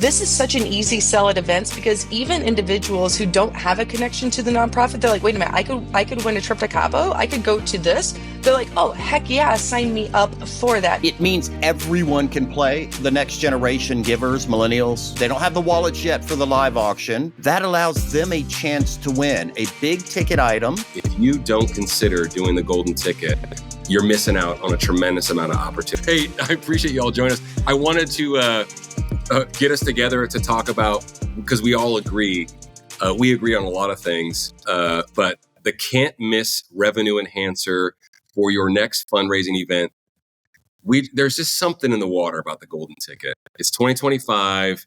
this is such an easy sell at events because even individuals who don't have a connection to the nonprofit, they're like, wait a minute, I could win a trip to Cabo. I could go to this. They're like, oh, heck yeah, sign me up for that. It means everyone can play. The next generation givers, millennials, they don't have the wallets yet for the live auction. That allows them a chance to win a big ticket item. If you don't consider doing the golden ticket, you're missing out on a tremendous amount of opportunity. Hey, I appreciate you all joining us. I wanted to get us together to talk about, because we all agree, we agree on a lot of things, but the can't miss revenue enhancer for your next fundraising event. There's just something in the water about the golden ticket. It's 2025.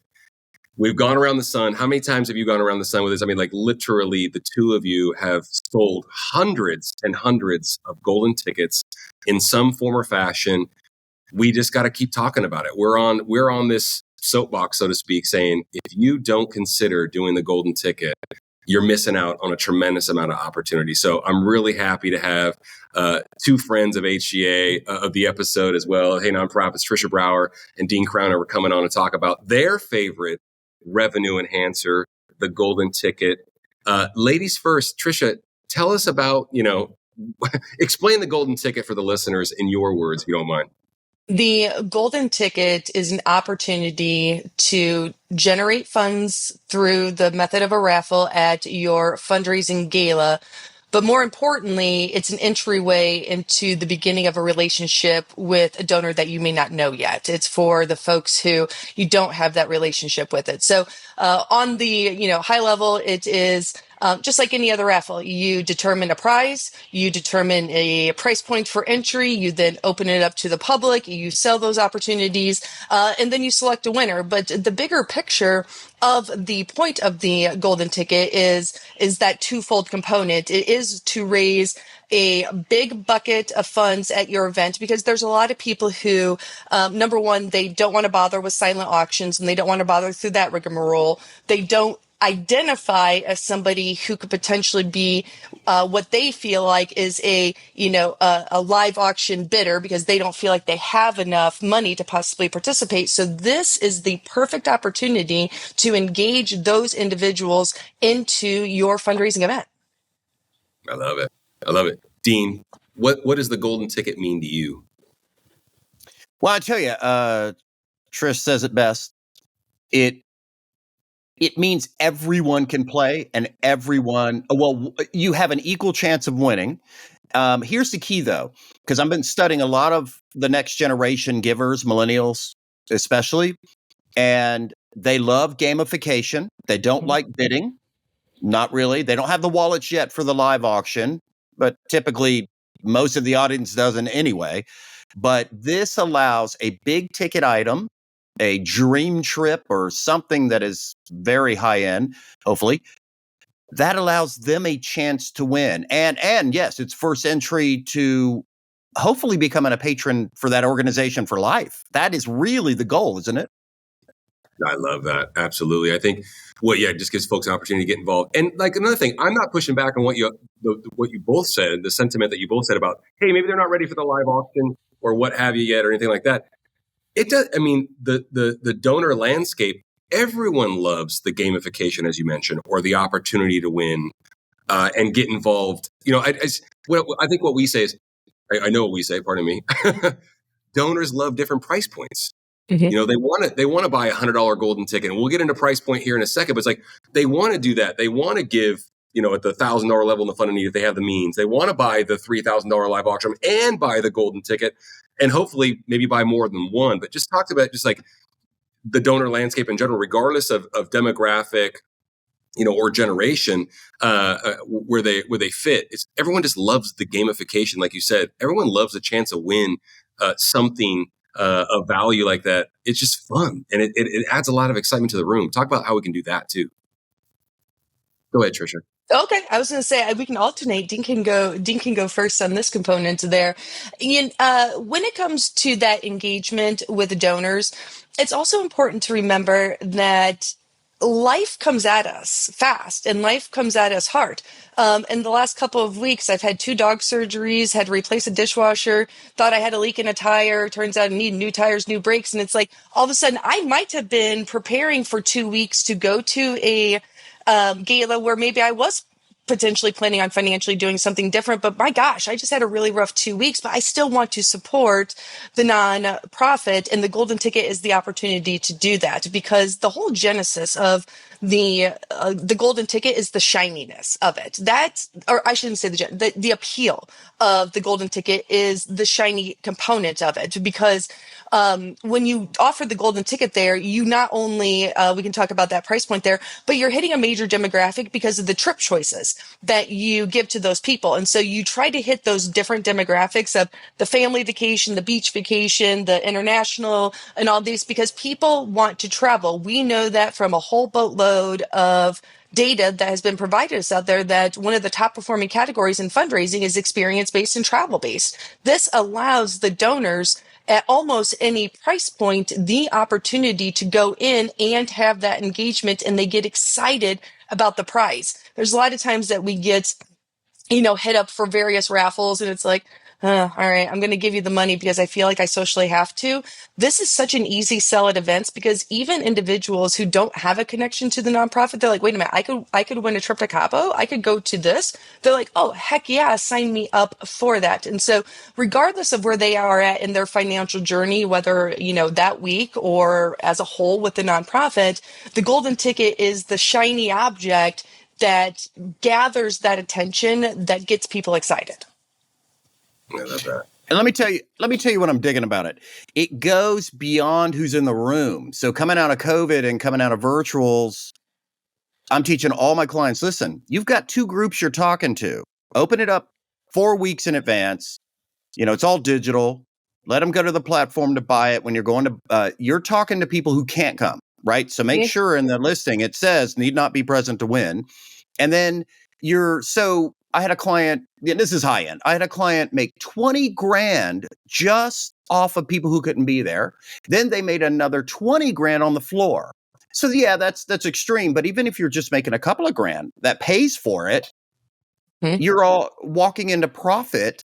We've gone around the sun. How many times have you gone around the sun with this? I mean, like literally the two of you have sold hundreds and hundreds of golden tickets in some form or fashion. We just got to keep talking about it. We're on this soapbox, so to speak, saying if you don't consider doing the golden ticket, you're missing out on a tremendous amount of opportunity. So I'm really happy to have two friends of HGA of the episode as well. Hey, Nonprofits, Trisha Brower and Dean Crowner were coming on to talk about their favorite revenue enhancer, the golden ticket. Ladies first, Trisha, tell us about, explain the golden ticket for the listeners in your words, if you don't mind. The golden ticket is an opportunity to generate funds through the method of a raffle at your fundraising gala. But more importantly, it's an entryway into the beginning of a relationship with a donor that you may not know yet. It's for the folks who you don't have that relationship with it. So on the high level, it is just like any other raffle. You determine a prize, you determine a price point for entry, you then open it up to the public, you sell those opportunities, and then you select a winner. But the bigger picture of the point of the golden ticket is that twofold component. It is to raise a big bucket of funds at your event because there's a lot of people who, number one, they don't want to bother with silent auctions and they don't want to bother through that rigmarole. They don't identify as somebody who could potentially be what they feel like is a live auction bidder because they don't feel like they have enough money to possibly participate. So this is the perfect opportunity to engage those individuals into your fundraising event. I love it. Dean, what does the golden ticket mean to you? Well, I tell you, Trish says it best. It means everyone can play and you have an equal chance of winning. Here's the key, though, because I've been studying a lot of the next generation givers, millennials especially, and they love gamification. They don't like bidding. Not really. They don't have the wallets yet for the live auction, but typically most of the audience doesn't anyway. But this allows a big ticket item, a dream trip or something that is very high end, hopefully, that allows them a chance to win. And yes, it's first entry to hopefully becoming a patron for that organization for life. That is really the goal, isn't it? I love that. Absolutely. I think it just gives folks an opportunity to get involved. And like another thing, I'm not pushing back on what you both said, the sentiment that you both said about, hey, maybe they're not ready for the live auction or what have you yet or anything like that. It does. I mean, the donor landscape, everyone loves the gamification, as you mentioned, or the opportunity to win and get involved. I think what we say is, I know what we say, pardon me, donors love different price points. Mm-hmm. They want to buy $100 golden ticket, and we'll get into price point here in a second, but it's like, they want to do that. They want to give, at the $1,000 level in the fund of need if they have the means. They want to buy the $3,000 live auction and buy the golden ticket. And hopefully maybe buy more than one, but just talked about just like the donor landscape in general, regardless of demographic, or generation, where they fit. Everyone just loves the gamification. Like you said, everyone loves a chance to win something of value like that. It's just fun. And it adds a lot of excitement to the room. Talk about how we can do that too. Go ahead, Trisha. Okay, I was going to say we can alternate. Dean can go first on this component there. When it comes to that engagement with donors, it's also important to remember that life comes at us fast and life comes at us hard. In the last couple of weeks, I've had 2 dog surgeries, had to replace a dishwasher, thought I had a leak in a tire. Turns out I need new tires, new brakes. And it's like, all of a sudden I might have been preparing for 2 weeks to go to a gala where maybe I was potentially planning on financially doing something different. But my gosh, I just had a really rough 2 weeks, but I still want to support the nonprofit. And the golden ticket is the opportunity to do that, because the whole genesis of the golden ticket is the shininess of it. That, or I shouldn't say the appeal of the golden ticket is the shiny component of it, because when you offer the golden ticket there, you not only, we can talk about that price point there, but you're hitting a major demographic because of the trip choices that you give to those people. And so you try to hit those different demographics of the family vacation, the beach vacation, the international, and all these, because people want to travel. We know that from a whole boatload of data that has been provided us out there, that one of the top performing categories in fundraising is experience based and travel based. This allows the donors at almost any price point the opportunity to go in and have that engagement, and they get excited about the prize. There's a lot of times that we get, hit up for various raffles, and it's like, all right, I'm going to give you the money because I feel like I socially have to. This is such an easy sell at events, because even individuals who don't have a connection to the nonprofit, they're like, wait a minute, I could win a trip to Cabo. I could go to this. They're like, oh, heck yeah, sign me up for that. And so regardless of where they are at in their financial journey, whether, that week or as a whole with the nonprofit, the golden ticket is the shiny object that gathers that attention that gets people excited. I love that. And let me tell you what I'm digging about it. It goes beyond who's in the room. So coming out of COVID and coming out of virtuals, I'm teaching all my clients, listen, you've got 2 groups you're talking to. Open it up 4 weeks in advance. It's all digital. Let them go to the platform to buy it. When you're going to, you're talking to people who can't come, right? So make sure in the listing it says need not be present to win. And then I had a client, this is high end. I had a client make 20 grand just off of people who couldn't be there. Then they made another 20 grand on the floor. So yeah, that's extreme. But even if you're just making a couple of grand, that pays for it. You're all walking into profit,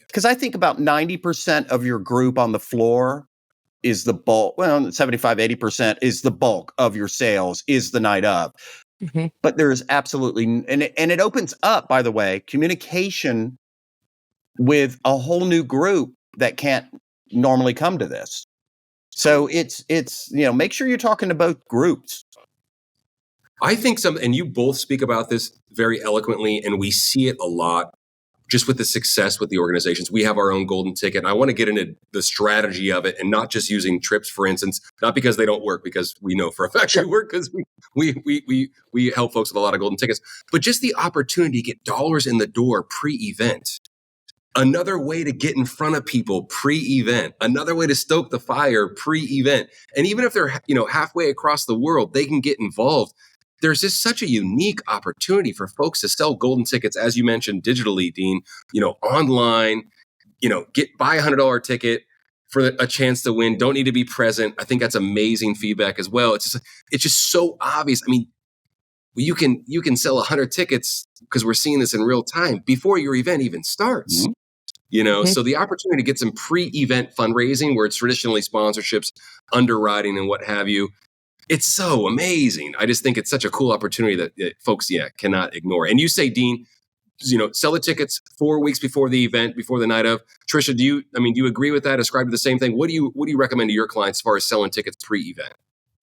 because I think about 90% of your group on the floor is the bulk. Well, 75, 80% is the bulk of your sales is the night of. But there's absolutely, and it opens up, by the way, communication with a whole new group that can't normally come to this. So it's make sure you're talking to both groups. I think and you both speak about this very eloquently, and we see it a lot just with the success with the organizations. We have our own golden ticket. And I want to get into the strategy of it, and not just using trips, for instance, not because they don't work, because we know for a fact they work, because we help folks with a lot of golden tickets, but just the opportunity to get dollars in the door pre-event. Another way to get in front of people pre-event, another way to stoke the fire pre-event. And even if they're, halfway across the world, they can get involved. There's just such a unique opportunity for folks to sell golden tickets, as you mentioned, digitally, Dean, online, buy a $100 ticket for a chance to win. Don't need to be present. I think that's amazing feedback as well. It's just so obvious. I mean, you can sell 100 tickets, because we're seeing this in real time, before your event even starts. So the opportunity to get some pre-event fundraising, where it's traditionally sponsorships, underwriting, and what have you. It's so amazing. I just think it's such a cool opportunity that folks, cannot ignore. And you say, Dean, sell the tickets 4 weeks before the event, before the night of. Trisha, do you agree with that? Ascribe to the same thing? What do you recommend to your clients as far as selling tickets pre-event?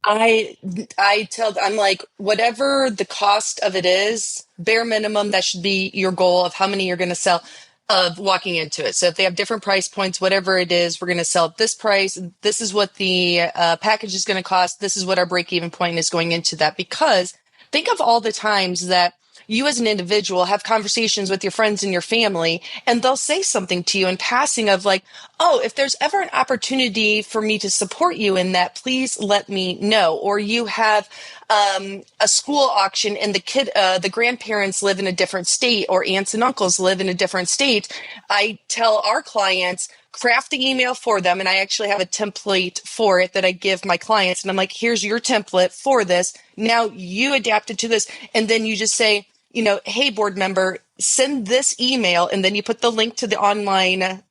I'm like, whatever the cost of it is, bare minimum, that should be your goal of how many you're going to sell of walking into it. So if they have different price points, whatever it is, we're going to sell at this price. This is what the package is going to cost. This is what our break-even point is going into that. Because think of all the times that you as an individual have conversations with your friends and your family, and they'll say something to you in passing of like, oh, if there's ever an opportunity for me to support you in that, please let me know. Or you have a school auction, and the grandparents live in a different state, or aunts and uncles live in a different state. I tell our clients, craft the email for them. And I actually have a template for it that I give my clients. And I'm like, here's your template for this. Now you adapt it to this. And then you just say, hey, board member, send this email. And then you put the link to the online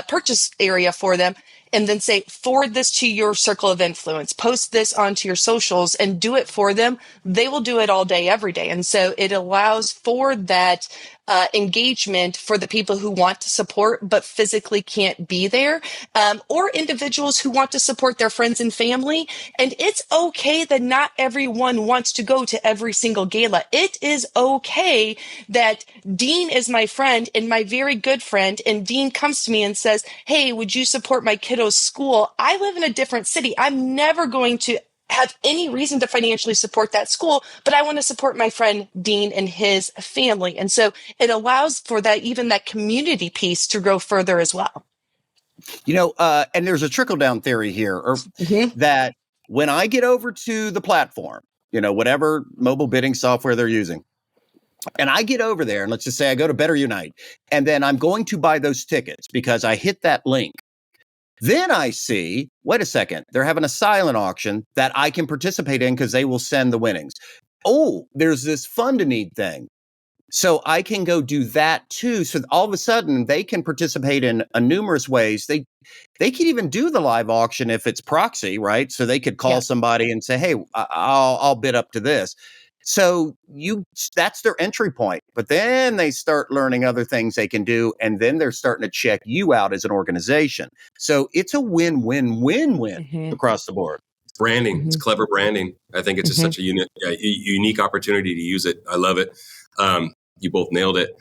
purchase area for them. And then say, forward this to your circle of influence, post this onto your socials and do it for them. They will do it all day, every day. And so it allows for that engagement for the people who want to support but physically can't be there, or individuals who want to support their friends and family. And it's okay that not everyone wants to go to every single gala. It is okay that Dean is my friend and my very good friend, and Dean comes to me and says, hey, would you support my kiddo's school? I live in a different city. I'm never going to have any reason to financially support that school, but I want to support my friend Dean and his family. And so it allows for that, even that community piece to grow further as well. And there's a trickle down theory here, that when I get over to the platform, whatever mobile bidding software they're using, and I get over there, and let's just say I go to Better Unite, and then I'm going to buy those tickets because I hit that link. Then I see, wait a second, they're having a silent auction that I can participate in because they will send the winnings. Oh, there's this fund to need thing. So I can go do that too. So all of a sudden they can participate in numerous ways. They can even do the live auction if it's proxy, right? So they could call somebody and say, hey, I'll bid up to this. So that's their entry point. But then they start learning other things they can do, and then they're starting to check you out as an organization. So it's a win-win-win-win across the board. Branding. It's clever branding. I think it's just such a unique opportunity to use it. I love it. You both nailed it.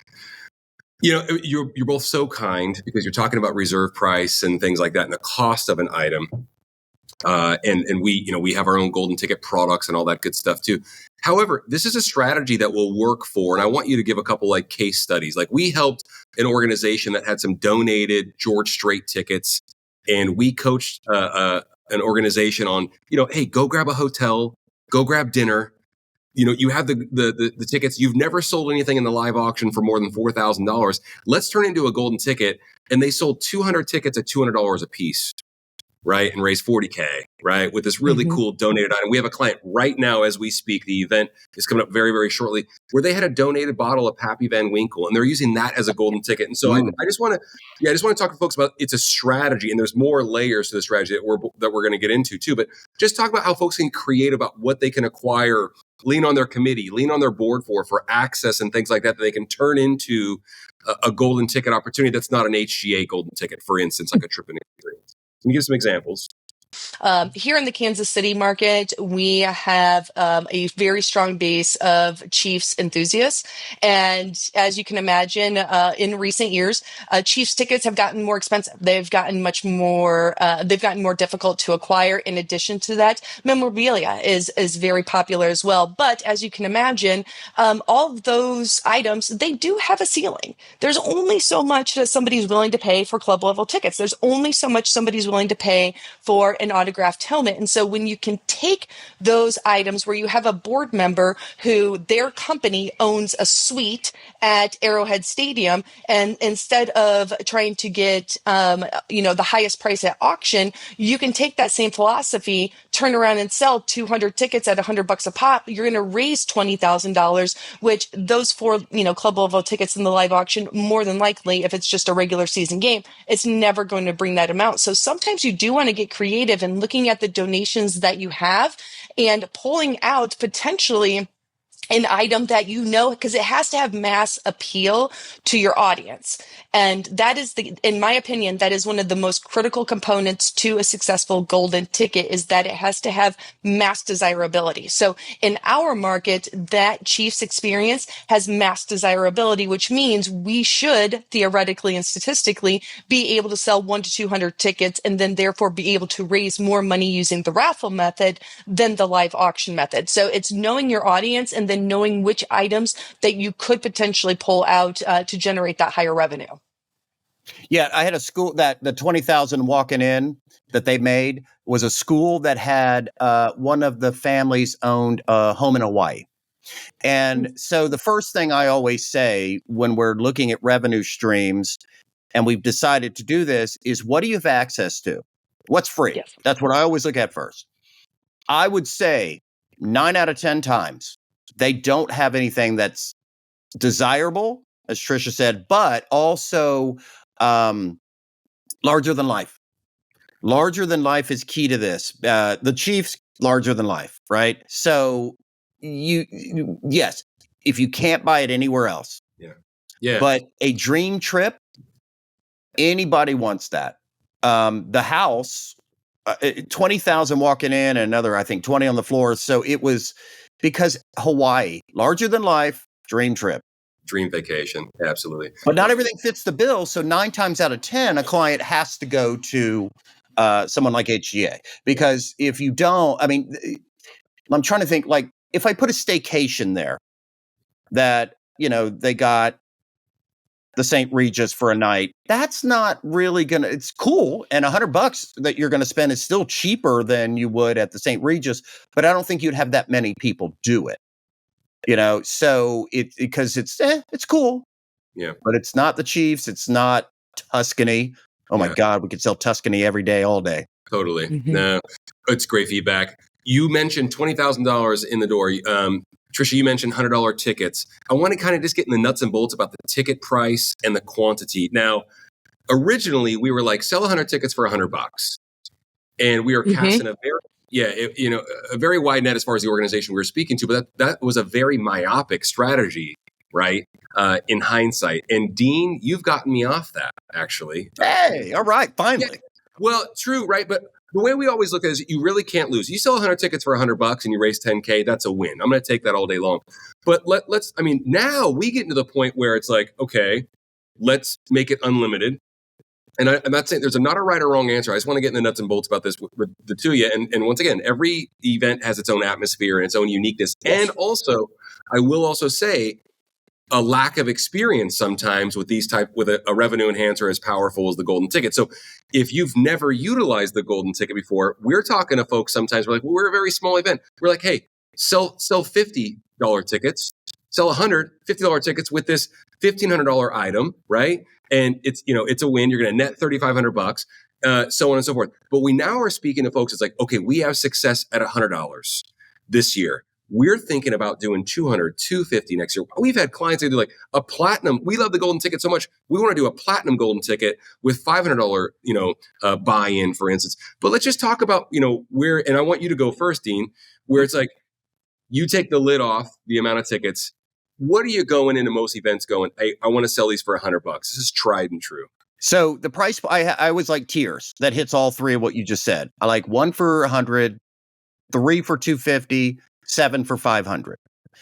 You're both so kind because you're talking about reserve price and things like that and the cost of an item. And we have our own golden ticket products and all that good stuff too. However, this is a strategy that will work for, and I want you to give a couple like case studies. Like we helped an organization that had some donated George Strait tickets, and we coached an organization on, hey, go grab a hotel, go grab dinner. You have the tickets. You've never sold anything in the live auction for more than $4,000. Let's turn into a golden ticket. And they sold 200 tickets at $200 a piece, right? And raised $40K, right? With this really cool donated item. We have a client right now as we speak. The event is coming up very, very shortly, where they had a donated bottle of Pappy Van Winkle, and they're using that as a golden ticket. And so I just want to talk to folks about, it's a strategy, and there's more layers to the strategy that we're going to get into too. But just talk about how folks can create about what they can acquire, lean on their committee, lean on their board for access and things like that they can turn into a golden ticket opportunity that's not an HGA golden ticket, for instance, like a trip and experience. Can you give some examples? Here in the Kansas City market, we have a very strong base of Chiefs enthusiasts. And as you can imagine, in recent years, Chiefs tickets have gotten more expensive. They've gotten more difficult to acquire. In addition to that, memorabilia is very popular as well. But as you can imagine, all of those items, they do have a ceiling. There's only so much that somebody's willing to pay for club level tickets. There's only so much somebody's willing to pay for an autographed helmet. And so when you can take those items where you have a board member who their company owns a suite at Arrowhead Stadium, and instead of trying to get, the highest price at auction, you can take that same philosophy, turn around and sell 200 tickets at $100 a pop. You're going to raise $20,000, which those 4, club level tickets in the live auction, more than likely, if it's just a regular season game, it's never going to bring that amount. So sometimes you do want to get creative in looking at the donations that you have and pulling out potentially an item that because it has to have mass appeal to your audience. And that is in my opinion, that is one of the most critical components to a successful golden ticket, is that it has to have mass desirability. So in our market, that Chiefs experience has mass desirability, which means we should theoretically and statistically be able to sell 100 to 200 tickets, and then therefore be able to raise more money using the raffle method than the live auction method. So it's knowing your audience and then knowing which items that you could potentially pull out to generate that higher revenue. Yeah, I had a school that the 20,000 walking in that they made was a school that had one of the families owned a home in Hawaii. And so the first thing I always say when we're looking at revenue streams and we've decided to do this, is what do you have access to? What's free? Yes. That's what I always look at first. I would say 9 out of 10 times they don't have anything that's desirable, as Trisha said, but also larger than life. Larger than life is key to this. The Chiefs, larger than life, right? So yes, if you can't buy it anywhere else. Yeah. But a dream trip, anybody wants that. The house, 20,000 walking in, and another, I think, 20 on the floor. So it was because Hawaii, larger than life, dream trip. Dream vacation. Absolutely. But not everything fits the bill. So 9 times out of 10, a client has to go to someone like HGA. Because if you don't, I mean, I'm trying to think, like, if I put a staycation there that, they got the St. Regis for a night, that's not really gonna, it's cool. And $100 that you're gonna spend is still cheaper than you would at the St. Regis, but I don't think you'd have that many people do it. So because it's cool. Yeah. But it's not the Chiefs, it's not Tuscany. Oh my God, we could sell Tuscany every day, all day. Totally. No, it's great feedback. You mentioned $20,000 in the door. Trisha, you mentioned $100 tickets. I want to kind of just get in the nuts and bolts about the ticket price and the quantity. Now, originally we were like, sell 100 tickets for $100, and we were casting a very wide net as far as the organization we were speaking to. But that was a very myopic strategy, right? In hindsight. And Dean, you've gotten me off that, actually. Hey, all right, finally. Yeah, well, true, right? But the way we always look at it is you really can't lose. You sell 100 tickets for $100 and you raise 10K, that's a win. I'm going to take that all day long. But now we get into the point where it's like, okay, let's make it unlimited. And I'm not saying there's not a right or wrong answer. I just want to get in the nuts and bolts about this with the two of you. And once again, every event has its own atmosphere and its own uniqueness. Yes. And also, I will also say, a lack of experience sometimes with with a revenue enhancer as powerful as the golden ticket. So if you've never utilized the golden ticket before, we're talking to folks sometimes, we're like, well, we're a very small event. We're like, hey, sell $50 tickets, sell $150 tickets with this $1,500 item, right? And it's a win. You're going to net $3,500, so on and so forth. But we now are speaking to folks. It's like, okay, we have success at $100 this year. We're thinking about doing $200, $250 next year. We've had clients that do like a platinum. We love the golden ticket so much. We want to do a platinum golden ticket with $500, buy-in, for instance. But let's just talk about, where, and I want you to go first, Dean, where it's like, you take the lid off the amount of tickets. What are you going into most events going, hey, I want to sell these for $100. This is tried and true. So the price, I always like tiers that hits all three of what you just said. I like 1 for 100, 3 for 250, 7 for 500.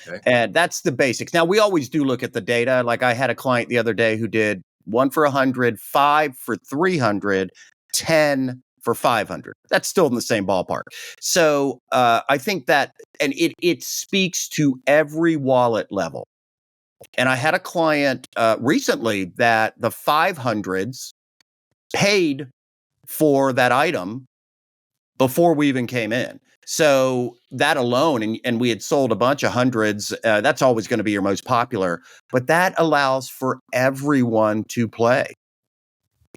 Okay. And that's the basics. Now, we always do look at the data. Like I had a client the other day who did 1 for 100, 5 for 300, 10 for 500. That's still in the same ballpark. So I think that, and it speaks to every wallet level. And I had a client recently that the 500s paid for that item before we even came in. So that alone, and we had sold a bunch of hundreds, that's always going to be your most popular, but that allows for everyone to play.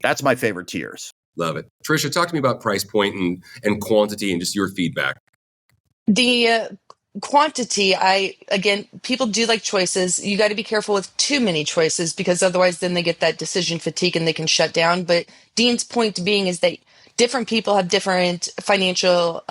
That's my favorite tiers. Love it. Trisha, talk to me about price point and quantity and just your feedback. The quantity, again, people do like choices. You got to be careful with too many choices because otherwise then they get that decision fatigue and they can shut down. But Dean's point being is that different people have different financial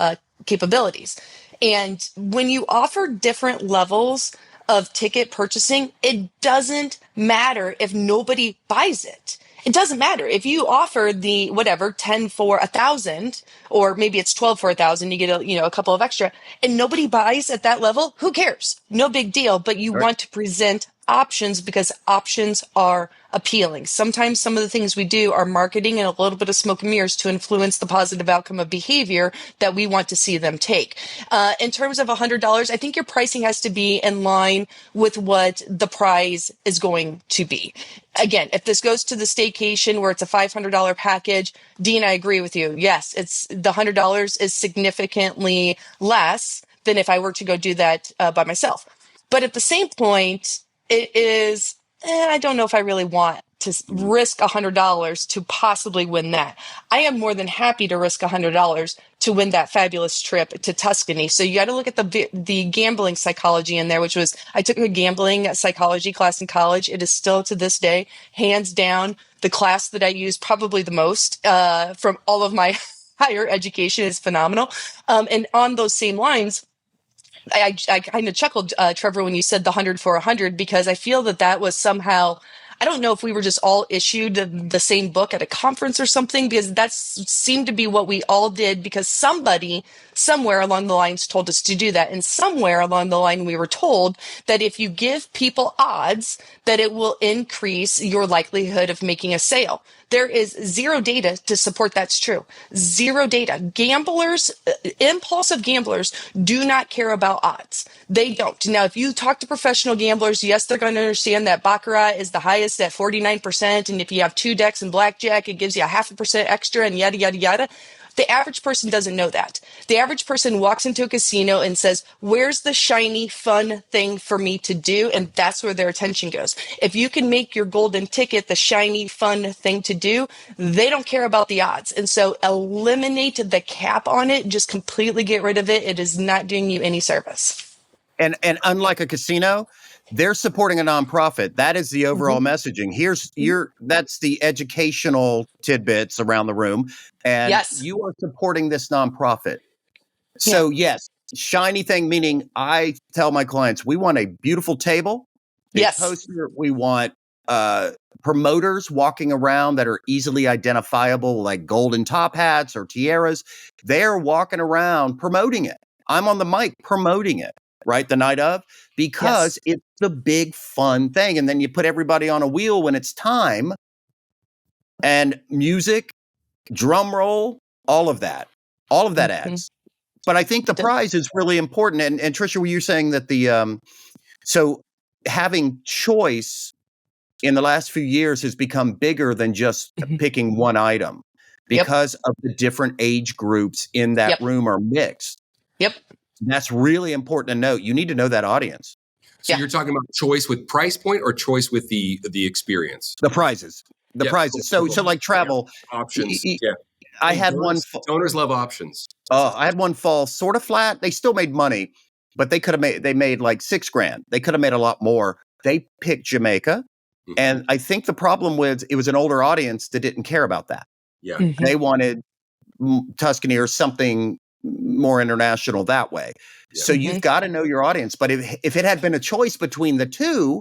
capabilities. And when you offer different levels of ticket purchasing, it doesn't matter if nobody buys it. It doesn't matter if you offer the 10 for 1,000, or maybe it's 12 for 1,000. You get a couple of extra, and nobody buys at that level. Who cares? No big deal. But you want to present options because options are appealing. Sometimes some of the things we do are marketing and a little bit of smoke and mirrors to influence the positive outcome of behavior that we want to see them take. In terms of $100, I think your pricing has to be in line with what the prize is going to be. Again, if this goes to the staycation where it's a $500 package, Dean, I agree with you. Yes, it's the $100 is significantly less than if I were to go do that by myself. But at the same point, it is, I don't know if I really want to risk $100 to possibly win that. I am more than happy to risk $100 to win that fabulous trip to Tuscany. So you got to look at the gambling psychology in there, which was, I took a gambling psychology class in college. It is still to this day, hands down, the class that I use probably the most from all of my higher education. Is phenomenal. And on those same lines, I kind of chuckled, Trevor, when you said the 100 for 100, because I feel that was somehow, I don't know if we were just all issued the same book at a conference or something, because that seemed to be what we all did, because somebody somewhere along the lines told us to do that. And somewhere along the line, we were told that if you give people odds, that it will increase your likelihood of making a sale. There is zero data to support that's true. Zero data. Gamblers, impulsive gamblers, do not care about odds. They don't. Now, if you talk to professional gamblers, yes, they're going to understand that Baccarat is the highest at 49%. And if you have 2 decks in blackjack, it gives you a 0.5% extra and yada, yada, yada. The average person doesn't know that. The average person walks into a casino and says, where's the shiny, fun thing for me to do? And that's where their attention goes. If you can make your golden ticket the shiny, fun thing to do, they don't care about the odds. And so eliminate the cap on it. Just completely get rid of it. It is not doing you any service. And unlike a casino, they're supporting a nonprofit. That is the overall messaging. That's the educational tidbits around the room. And yes, you are supporting this nonprofit. So yes, shiny thing, meaning I tell my clients, we want a beautiful table, big poster. We want promoters walking around that are easily identifiable, like golden top hats or tiaras. They're walking around promoting it. I'm on the mic promoting it, right? The night of, because it's the big fun thing. And then you put everybody on a wheel when it's time, and music, drum roll, all of that adds. But I think the prize is really important. And Tricia, were you saying that so having choice in the last few years has become bigger than just picking one item, because of the different age groups in that room are mixed. That's really important to note. You need to know that audience. So you're talking about choice with price point or choice with the experience? The prizes. The prizes. So like travel options. I had donors love options. I had one fall sort of flat. They still made money, but they made like $6,000. They could have made a lot more. They picked Jamaica. And I think the problem with it was an older audience that didn't care about that. They wanted Tuscany or something more international that way. So you've got to know your audience. But if it had been a choice between the two,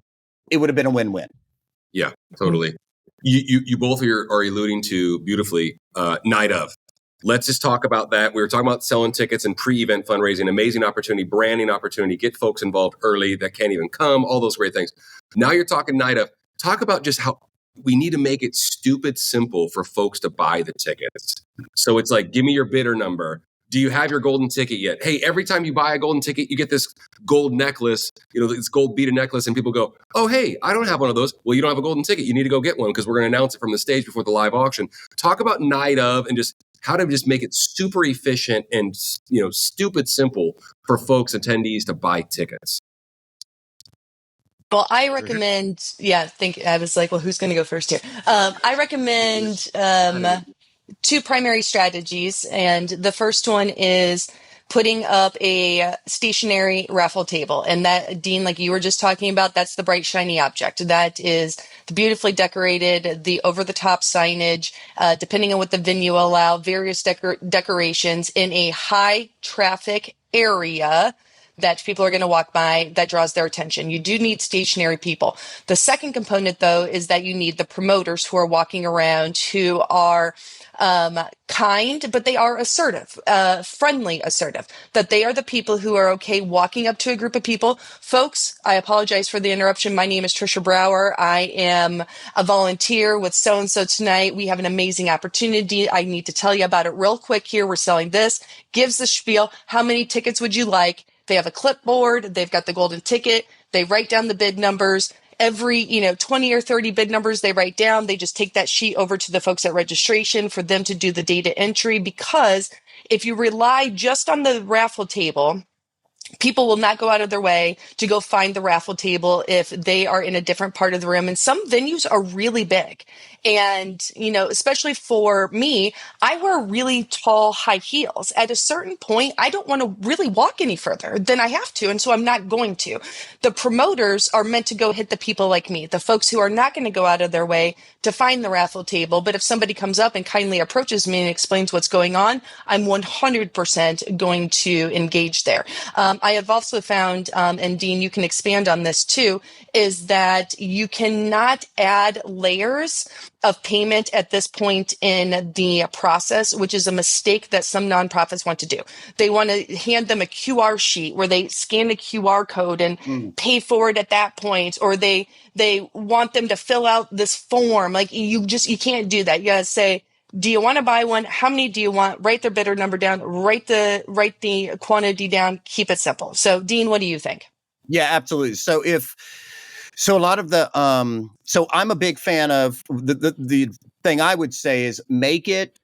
it would have been a win-win. Yeah, totally. You both are alluding to beautifully night of. Let's just talk about that. We were talking about selling tickets and pre-event fundraising, amazing opportunity, branding opportunity, get folks involved early that can't even come, all those great things. Now you're talking night of. Talk about just how we need to make it stupid simple for folks to buy the tickets. So it's like, give me your bidder number. Do you have your golden ticket yet? Hey, every time you buy a golden ticket, you get this gold necklace, this gold beaded necklace. And people go, oh, hey, I don't have one of those. Well, you don't have a golden ticket. You need to go get one because we're going to announce it from the stage before the live auction. Talk about night of and just how to just make it super efficient and, stupid simple for folks, attendees to buy tickets. Well, I recommend, I was like, well, who's going to go first here? I recommend 2 primary strategies. And the first one is putting up a stationary raffle table. And that, Dean, like you were just talking about, that's the bright, shiny object. That is the beautifully decorated, the over-the-top signage, depending on what the venue allow, various decorations in a high-traffic area that people are going to walk by that draws their attention. You do need stationary people. The second component, though, is that you need the promoters who are walking around who are kind, but they are assertive, friendly assertive, that they are the people who are okay walking up to a group of people. Folks, I apologize for the interruption. My name is Tricia Brower. I am a volunteer with so-and-so tonight. We have an amazing opportunity. I need to tell you about it real quick here. We're selling this. Gives the spiel. How many tickets would you like? They have a clipboard. They've got the golden ticket. They write down the bid numbers. Every, 20 or 30 bid numbers they write down. They just take that sheet over to the folks at registration for them to do the data entry. Because if you rely just on the raffle table, People will not go out of their way to go find the raffle table if they are in a different part of the room. And some venues are really big. And, especially for me, I wear really tall high heels. At a certain point, I don't want to really walk any further than I have to. And so I'm not going to. The promoters are meant to go hit the people like me, the folks who are not going to go out of their way to find the raffle table. But if somebody comes up and kindly approaches me and explains what's going on, I'm 100% going to engage there. I have also found, and Dean, you can expand on this too, is that you cannot add layers of payment at this point in the process, which is a mistake that some nonprofits want to do. They want to hand them a QR sheet where they scan the QR code and pay for it at that point, or they want them to fill out this form. Like you can't do that. You gotta say, do you want to buy one? How many do you want? Write their bidder number down, write the quantity down, keep it simple. So Dean, what do you think? Yeah, absolutely. So a lot of the so I'm a big fan of the thing I would say is make it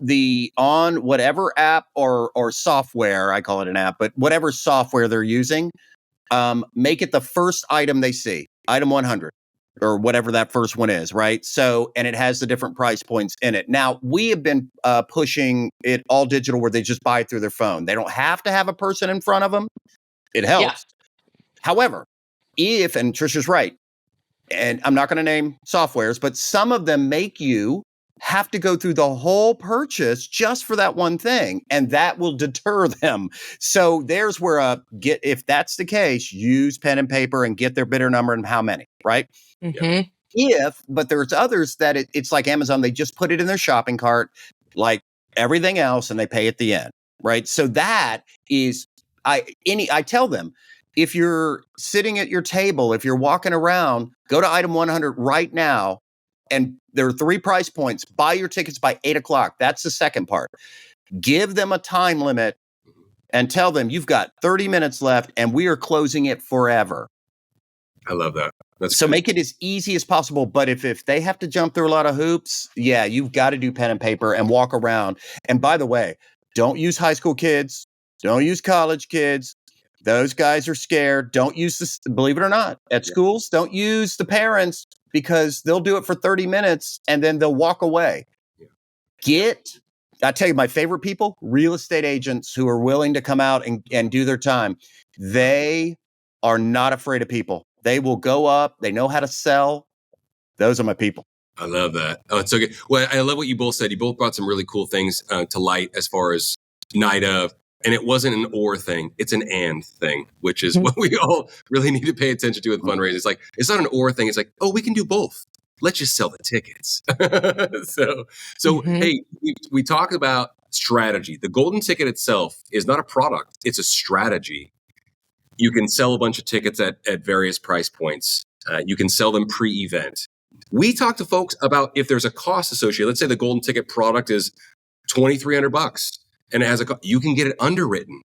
the on whatever app or software, I call it an app, but whatever software they're using, make it the first item they see, item 100 or whatever that first one is, right? So, and it has the different price points in it. Now, we have been pushing it all digital where they just buy it through their phone. They don't have to have a person in front of them. It Yeah. helps. However, and Trisha's right, and I'm not going to name softwares, but some of them make you have to go through the whole purchase just for that one thing, and that will deter them. So there's where if that's the case, use pen and paper and get their bidder number and how many, right? Mm-hmm. But there's others that it's like Amazon, they just put it in their shopping cart, like everything else, and they pay at the end, right? So that is, I tell them, if you're sitting at your table, if you're walking around, go to item 100 right now. And there are 3 price points. Buy your tickets by 8:00. That's the second part. Give them a time limit and tell them you've got 30 minutes left and we are closing it forever. I love that. That's so good. Make it as easy as possible. But if they have to jump through a lot of hoops, yeah, you've got to do pen and paper and walk around. And by the way, don't use high school kids. Don't use college kids. Those guys are scared. Don't use this, believe it or not, at schools, don't use the parents because they'll do it for 30 minutes and then they'll walk away. I tell you, my favorite people, real estate agents who are willing to come out and do their time. They are not afraid of people. They will go up. They know how to sell. Those are my people. I love that. Oh, it's so good. Well, I love what you both said. You both brought some really cool things to light as far as night of. And it wasn't an or thing. It's an and thing, which is what we all really need to pay attention to with fundraising. It's like, it's not an or thing. It's like, oh, we can do both. Let's just sell the tickets. Hey, we talk about strategy. The golden ticket itself is not a product. It's a strategy. You can sell a bunch of tickets at various price points. You can sell them pre-event. We talk to folks about if there's a cost associated. Let's say the golden ticket product is $2,300 and it has you can get it underwritten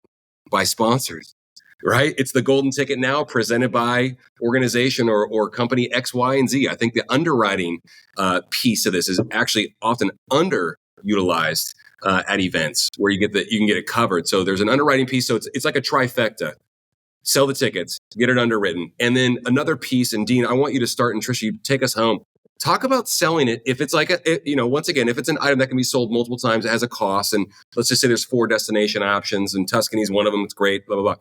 by sponsors, right? It's the golden ticket now presented by organization or company X, Y, and Z. I think the underwriting piece of this is actually often underutilized at events where you can get it covered. So there's an underwriting piece. So it's like a trifecta. Sell the tickets, get it underwritten. And then another piece, and Dean, I want you to start, and Tricia, you take us home. Talk about selling it. If it's like once again, if it's an item that can be sold multiple times, it has a cost. And let's just say there's 4 destination options and Tuscany's one of them. It's great, blah, blah, blah.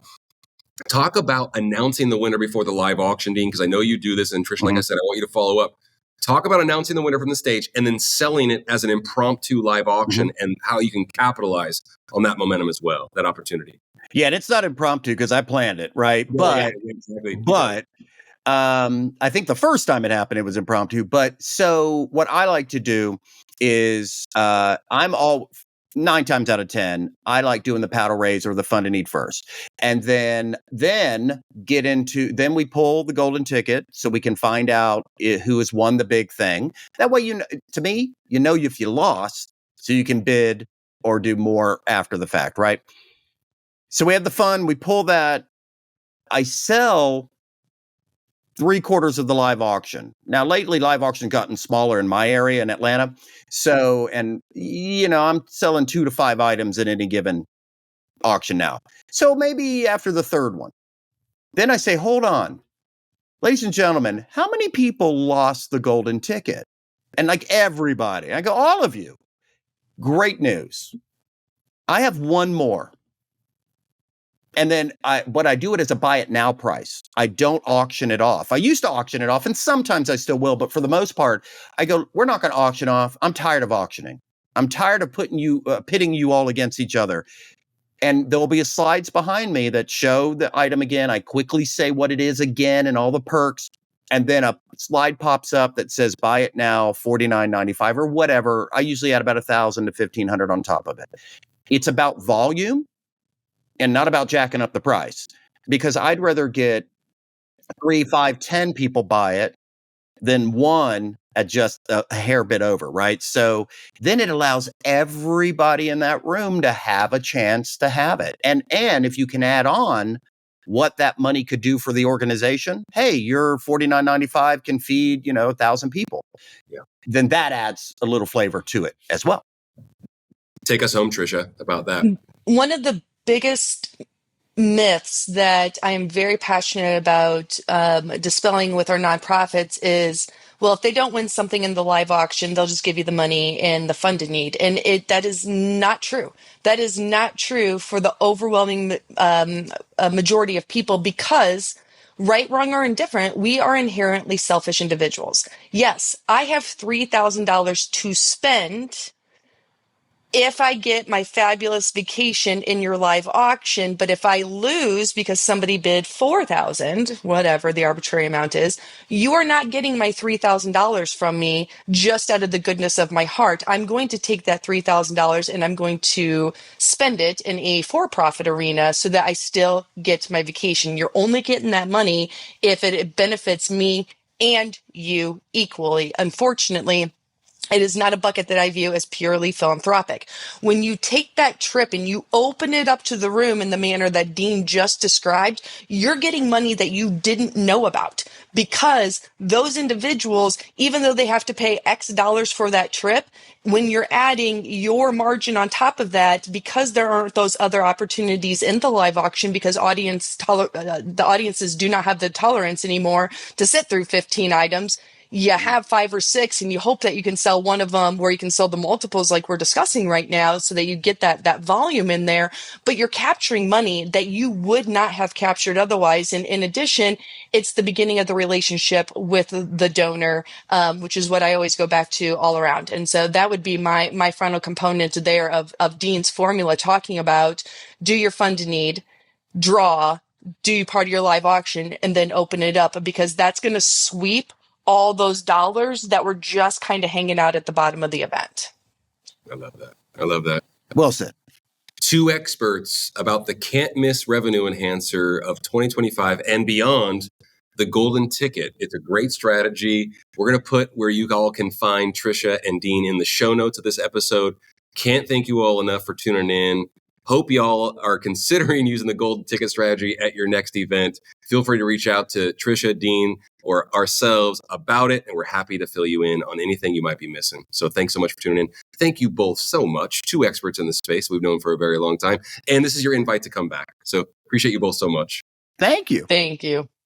Talk about announcing the winner before the live auction, Dean, because I know you do this. And Tricia, like I said, I want you to follow up. Talk about announcing the winner from the stage and then selling it as an impromptu live auction and how you can capitalize on that momentum as well, that opportunity. Yeah, and it's not impromptu because I planned it, right? Exactly. But I think the first time it happened, it was impromptu. But so what I like to do is 9 times out of 10, I like doing the paddle raise or the fund and need first. And then we pull the golden ticket so we can find out who has won the big thing. That way, to me, if you lost, so you can bid or do more after the fact, right? So we have the fund, we pull that. I sell 3/4 of the live auction. Now, lately, live auction gotten smaller in my area in Atlanta. So, and I'm selling 2 to 5 items at any given auction now. So maybe after the third one. Then I say, hold on. Ladies and gentlemen, how many people lost the golden ticket? And like everybody, I go, all of you. Great news. I have one more. And then what I do it as a buy it now price. I don't auction it off. I used to auction it off, and sometimes I still will, but for the most part, I go, we're not going to auction off. I'm tired of auctioning. I'm tired of pitting you all against each other. And there will be slides behind me that show the item again. I quickly say what it is again and all the perks. And then a slide pops up that says buy it now, $49.95 or whatever. I usually add about $1,000 to $1,500 on top of it. It's about volume and not about jacking up the price, because I'd rather get 3, 5, 10 people buy it than one at just a hair bit over, right? So then it allows everybody in that room to have a chance to have it. And if you can add on what that money could do for the organization, hey, your $49.95 can feed, 1,000 people. Yeah. Then that adds a little flavor to it as well. Take us home, Tricia, about that. One of the biggest myths that I am very passionate about dispelling with our nonprofits is, well, if they don't win something in the live auction, they'll just give you the money and the fund in need. And that is not true. That is not true for the overwhelming majority of people, because right, wrong, or indifferent, we are inherently selfish individuals. Yes, I have $3,000 to spend if I get my fabulous vacation in your live auction, but if I lose because somebody bid 4,000, whatever the arbitrary amount is, you are not getting my $3,000 from me just out of the goodness of my heart. I'm going to take that $3,000 and I'm going to spend it in a for-profit arena so that I still get my vacation. You're only getting that money if it benefits me and you equally. Unfortunately, it is not a bucket that I view as purely philanthropic. When you take that trip and you open it up to the room in the manner that Dean just described, you're getting money that you didn't know about, because those individuals, even though they have to pay X dollars for that trip, when you're adding your margin on top of that, because there aren't those other opportunities in the live auction, because the audiences do not have the tolerance anymore to sit through 15 items, you have 5 or 6 and you hope that you can sell one of them, where you can sell the multiples like we're discussing right now, so that you get that volume in there, but you're capturing money that you would not have captured otherwise. And in addition, it's the beginning of the relationship with the donor, which is what I always go back to all around. And so that would be my final component there of Dean's formula, talking about do your fund need, draw, do you part of your live auction, and then open it up, because that's going to sweep all those dollars that were just kind of hanging out at the bottom of the event. I love that. I love that. Well said. 2 experts about the can't miss revenue enhancer of 2025 and beyond, the golden ticket. It's a great strategy. We're going to put where you all can find Tricia and Dean in the show notes of this episode. Can't thank you all enough for tuning in. Hope y'all are considering using the golden ticket strategy at your next event. Feel free to reach out to Tricia, Dean, or ourselves about it, and we're happy to fill you in on anything you might be missing. So thanks so much for tuning in. Thank you both so much. 2 experts in this space we've known for a very long time, and this is your invite to come back. So appreciate you both so much. Thank you. Thank you.